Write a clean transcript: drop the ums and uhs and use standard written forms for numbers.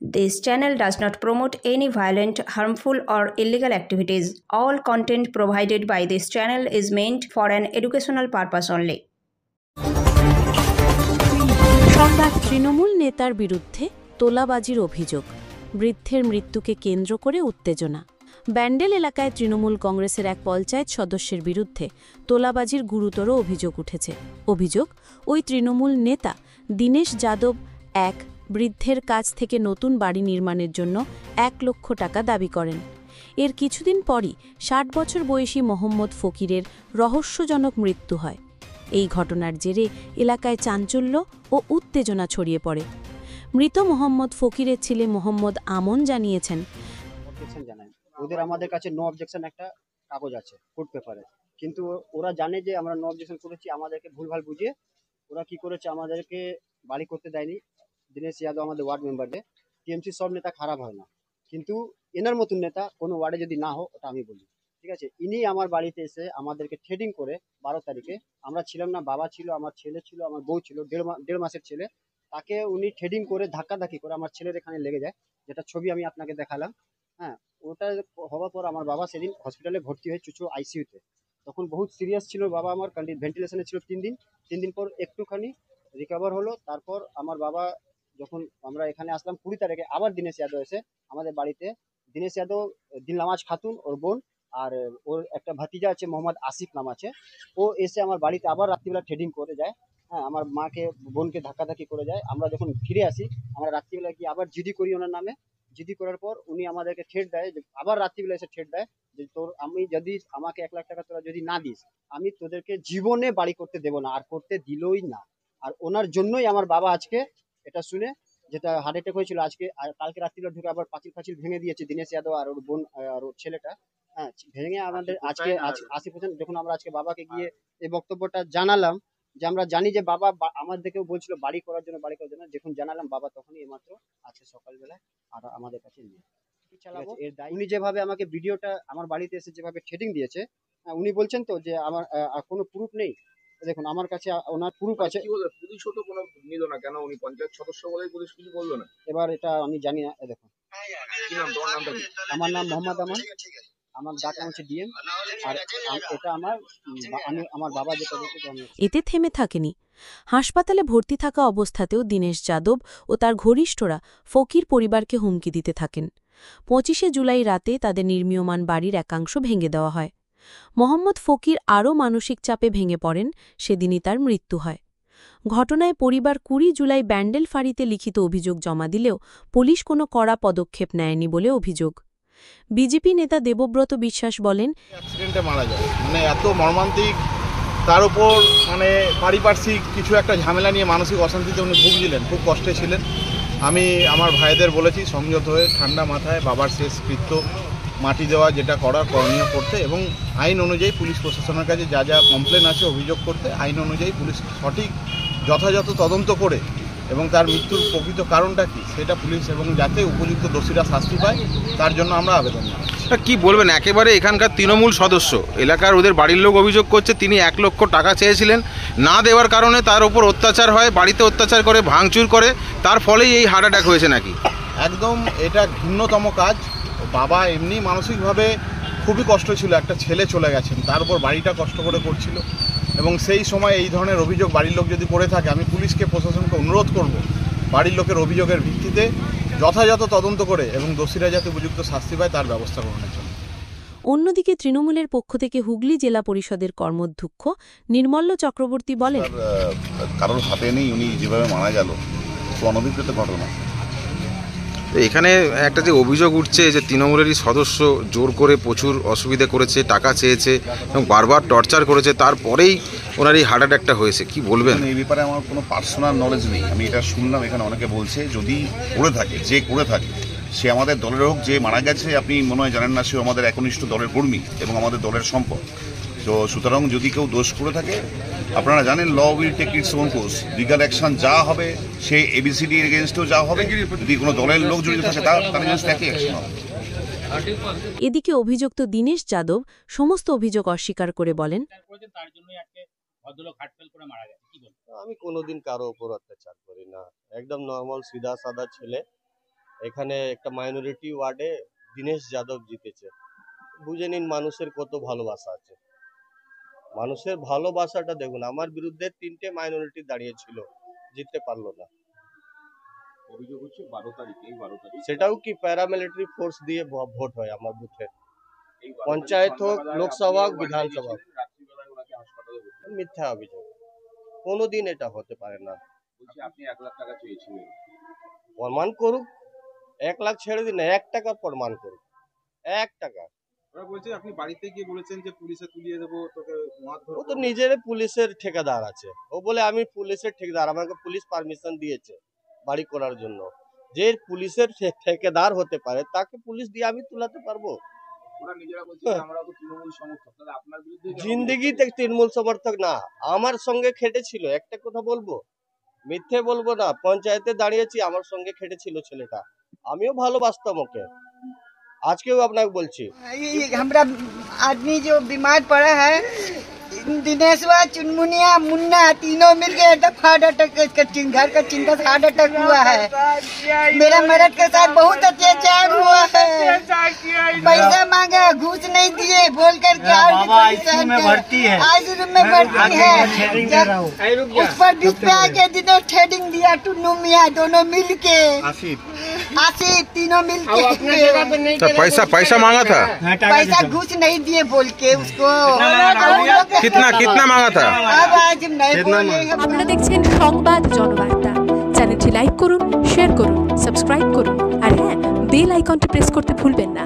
This channel does not promote any violent, harmful, or illegal activities. All content provided by this channel is meant for an educational purpose only. Trinamool নেতার বিরুদ্ধে তোলাবাজির অভিযোগ, বৃদ্ধের মৃত্যুকে কেন্দ্র করে উত্তেজনা। ব্যান্ডেল এলাকায় তৃণমূল কংগ্রেসের এক পঞ্চায়েত সদস্যের বিরুদ্ধে তোলাবাজির গুরুতর অভিযোগ উঠেছে। অভিযোগ, ওই তৃণমূল নেতা দীনেশ যাদব এক বৃদ্ধের কাছ থেকে নতুন বাড়ি নির্মাণের জন্য 1 লক্ষ টাকা দাবি করেন। এর কিছুদিন পরই 60 বছর বয়সী মোহাম্মদ ফকিরের রহস্যজনক মৃত্যু হয়। এই ঘটনার জেরে এলাকায় চাঞ্চল্য ও উত্তেজনা ছড়িয়ে পড়ে। মৃত মোহাম্মদ ফকিরের ছেলে মোহাম্মদ আমন জানিয়েছেন, ওদের আমাদের কাছে নো অবজেকশন একটা কাগজ আছে কোর্ট পেপারে, কিন্তু ওরা জানে যে আমরা নো অবজেকশন করেছি। আমাদেরকে ভুলভাল বুঝিয়ে ওরা কি করেছে, আমাদেরকে বাড়ি করতে দেয়নি। দীনেশ যাদব আমাদের ওয়ার্ড মেম্বারদের, টিএমসি সব নেতা খারাপ হয় না, কিন্তু এনার মতন নেতা কোনো ওয়ার্ডে যদি না হোক, ওটা আমি বলি, ঠিক আছে। ইনি আমার বাড়িতে এসে আমাদেরকে থ্রেডিং করে 12 তারিখে, আমরা ছিলাম না, বাবা ছিল, আমার ছেলে ছিল, আমার বউ ছিল, দেড় মাসের ছেলে, তাকে উনি থ্রেডিং করে ধাক্কাধাক্কি করে আমার ছেলের এখানে লেগে যায়, যেটা ছবি আমি আপনাকে দেখালাম। হ্যাঁ, ওটা হওয়ার পর আমার বাবা সেদিন হসপিটালে ভর্তি হয়ে চুচু আইসিইউতে। তখন বহুত সিরিয়াস ছিল বাবা, আমার ভেন্টিলেশনে ছিল 3 দিন পর একটুখানি রিকভার হলো। তারপর আমার বাবা যখন আমরা এখানে আসলাম 20 তারিখে, আবার দীনেশ যাদব এসে আমাদের বাড়িতে, দীনেশ যাদব, দিলনামাজ খাতুন ওর বোন, আর ওর একটা ভাতিজা আছে মোহাম্মদ আসিফ নাম আছে, ও এসে আমার বাড়িতে আবার রাত্রিবেলা ট্রেডিং করে যায়। হ্যাঁ, আমার মাকে বোনকে ধাক্কাধাক্কি করে যায়। আমরা যখন ফিরে আসি, আমরা রাত্রিবেলা গিয়ে আবার জিডি করি ওনার নামে। জিডি করার পর উনি আমাদেরকে থ্রেট দেয়, আবার রাত্রিবেলা এসে থ্রেট দেয় যে তোর আমি যদি আমাকে 1 লাখ টাকা তোরা যদি না দিস, আমি তোদেরকে জীবনে বাড়ি করতে দেবো না, আর করতে দিলই না। আর ওনার জন্যই আমার বাবা আজকে এটা শুনে, যেটা হার্ট অ্যাটাক হয়েছিল আজকে, আর কালকে রাত্রিবেলা ঢুকে আবার পাঁচিল ভেঙে দিয়েছে দীনেশ যাদব আর ওর বোন আর ওর ছেলেটা। হ্যাঁ, ভেঙে আমাদের আজকে 80%, যখন আমরা আজকে বাবাকে গিয়ে এই বক্তব্যটা জানালাম যে আমরা জানি যে বাবা আমাদেরকেও বলছিল বাড়ি করার জন্য, যখন জানালাম বাবা তখনই এইমাত্র আজকে সকালবেলা আর আমাদের কাছে নিয়ে চালাবো এর দায়। উনি যেভাবে আমাকে ভিডিওটা আমার বাড়িতে এসে যেভাবে থ্রেডিং দিয়েছে, উনি বলছেন তো যে আমার কোনো প্রুফ নেই। দেখুন আমার কাছে ওনার প্রুফ আছে। পুলিশও তো কোনো নিল না কেন? উনি পঞ্চায়েত সদস্য বলেই পুলিশ কিছু বললো না। এবার এটা আমি জানি না। দেখুন, কি নাম তোমার? নামটা কি? আমার নাম মোহাম্মদ আমান, আমার ডাক নাম হচ্ছে ডিএম, আর এটা আমার বাবা যেটা বলছে। এতে থেমে থাকেনি। হাসপাতালে ভর্তি থাকা অবস্থাতেও দীনেশ যাদব ও তার ঘনিষ্ঠরা ফকির পরিবারকে হুমকি দিতে থাকেন। 25শে জুলাই রাতে তাদের নির্মীয়মান বাড়ির একাংশ ভেঙে দেওয়া হয়। মোহাম্মদ ফকির আরও মানসিক চাপে ভেঙে পড়েন, সেদিনই তার মৃত্যু হয়। ঘটনায় পরিবার 20 জুলাই ব্যান্ডেল ফাঁড়িতে লিখিত অভিযোগ জমা দিলেও পুলিশ কোনো কড়া পদক্ষেপ নেয়নি বলে অভিযোগ। বিজেপি নেতা দেবব্রত বিশ্বাস বলেন, অ্যাক্সিডেন্টে মারা যায়, মানে এত মর্মান্তিক, তার উপর মানে পারিপার্শ্বিক কিছু একটা ঝামেলা নিয়ে মানসিক অশান্তিতে উনি ভুগছিলেন, খুব কষ্টে ছিলেন। আমি আমার ভাইদের বলেছি সংযত হয়ে ঠান্ডা মাথায় বাবার শেষকৃত্য মাটি দেওয়া, যেটা করার করণীয় করতে, এবং আইন অনুযায়ী পুলিশ প্রশাসনের কাছে যা যা কমপ্লেন আছে অভিযোগ করতে, আইন অনুযায়ী পুলিশ সঠিক যথাযথ তদন্ত করে এবং তার মৃত্যুর প্রকৃত কারণটা কি সেটা পুলিশ, এবং যাতে উপযুক্ত দোষীরা শাস্তি পায় তার জন্য আমরা আবেদন জানাচ্ছি। কি বলবেন, একেবারে এখানকার তৃণমূল সদস্য, এলাকার ওদের বাড়ির লোক অভিযোগ করছে তিনি 1 লক্ষ টাকা চেয়েছিলেন, না দেওয়ার কারণে তার উপর অত্যাচার হয়, বাড়িতে অত্যাচার করে, ভাঙচুর করে, তার ফলেই এই হার্ট অ্যাটাক হয়েছে নাকি? একদম এটা ঘৃণ্যতম কাজ। বাবা এমনি মানসিকভাবে খুবই কষ্ট ছিল, একটা ছেলে চলে গেছেন, তার উপর বাড়িটা কষ্ট করে করছিল, এবং সেই সময় এই ধরনের অভিযোগ বাড়ির লোক যদি করে থাকে, আমি পুলিশকে, প্রশাসনকে অনুরোধ করব বাড়ির লোকের অভিযোগের ভিত্তিতে যথাযথ তদন্ত করে এবং দোষীরা যাতে উপযুক্ত শাস্তি পায় তার ব্যবস্থা গ্রহণের জন্য। অন্যদিকে তৃণমূলের পক্ষ থেকে হুগলি জেলা পরিষদের কর্মাধ্যক্ষ নির্মল্ল চক্রবর্তী বলেন, কারোর হাতে নেই, উনি যেভাবে মারা গেল অনভিপ্রেত ঘটনা। এখানে একটা যে অভিযোগ উঠছে যে তৃণমূলেরই সদস্য জোর করে প্রচুর অসুবিধা করেছে, টাকা চেয়েছে এবং বারবার টর্চার করেছে, তারপরেই ওনার এই হার্ট অ্যাটাকটা হয়েছে, কি বলবেন? এই ব্যাপারে আমার কোনো পার্সোনাল নলেজ নেই। আমি এটা শুনলাম, এখানে অনেকে বলছে যদি করে থাকে, যে করে থাকে সে আমাদের দলের হোক, যে মারা গেছে আপনি মনে হয় জানেন না, সে আমাদের একনিষ্ঠ দলের কর্মী এবং আমাদের দলের সম্পদ। তো সুতরাং যদি কেউ দোষ করে থাকে, আপনারা জানেন law will take its own course, legal action যা হবে সে এবিসিডি এগেনস্টেও যা হবে, যদি কোনো দলের লোক জড়িত থাকে তার এগেনস্ট একই অ্যাকশন হবে। এদিকে অভিযুক্ত দীনেশ যাদব সমস্ত অভিযোগ অস্বীকার করে বলেন, আমি কোনোদিন কারো উপর অত্যাচার করি না, একদম নর্মাল সিধা সাদা ছেলে, এখানে একটা মাইনরিটি ওয়ার্ডে দীনেশ যাদব জিতেছে। বুঝে নিন মানুষের কত ভালোবাসা আছে। মানুষের ভালোবাসাটা দেখুন, আমার বিরুদ্ধে 3টে মাইনরিটি দাঁড়িয়েছিল, জিততে পারলো না। অভিযোগ হচ্ছে 12 তারিখ, এই 12 তারিখ সেটাও কি প্যারামিলিটারি ফোর্স দিয়ে ভোট হয় আমার বুথে, পঞ্চায়েত হোক, লোকসভা হোক, বিধানসভা। মিথ্যা অভিযোগ, কোনোদিন এটা হতে পারে না। আপনি 1 লাখ টাকা চেয়েছিলেন, প্রমাণ করুক। 1 লাখ ছেড়ে দিন, 1 টাকা প্রমাণ করুক, 1 টাকা। ওরা বলছে আপনি বাড়িতে গিয়ে বলেছেন যে পুলিশে তুলিয়ে দেবো তোকে, ও তো নিজের পুলিশের ঠিকাদার আছে, ও বলে আমি পুলিশের ঠিকাদার, আমাকে পুলিশ পারমিশন দিয়েছে বাড়ি করার জন্য। যে পুলিশের ঠিকাদার হতে পারে তাকে পুলিশ দিয়ে আমি তুলাতে পারবো? ওরা নিজেরা বলছে আমরা তো তৃণমূল সমর্থক, তাহলে আপনার বিরুদ্ধে জিন্দেগিতে তৃণমূল সমর্থক না, আমার সঙ্গে খেটেছিল। একটা কথা বলবো, মিথ্যে বলবো না, পঞ্চায়েতে দাঁড়িয়েছি, আমার সঙ্গে খেটেছিল ছেলেটা, আমিও ভালোবাসতাম ওকে, আজকেও আপনাকে বলছি। हमारा आदमी जो बीमार पड़ा है, दिनेशवा, चुनमुनिया, मुन्ना, तीनों मिल गए हार्ट अटैक, घर का चिंता से हार्ट अटैक हुआ है। मेरा मर्द के साथ बहुत अत्याचार हुआ है, पैसा मांगा, घूस नहीं दिए, बोल कर के आईसीयू में भर्ती है, उस पर बीच पे आके दिनों थ्रेडिंग दिया, टुन्नू मियाँ दोनों मिल के, आसिफ तीनों मिल के। पैसा मांगा था, पैसा घूस नहीं दिए बोल के उसको। कितना मांगा था? अब आज नहीं बोले। আপনারা দেখছেন সংবাদ জনবার্তা। চ্যানেলটি লাইক করুন, শেয়ার করুন, সাবস্ক্রাইব করুন আর হ্যাঁ, বেল আইকনটি প্রেস করতে ভুলবেন না।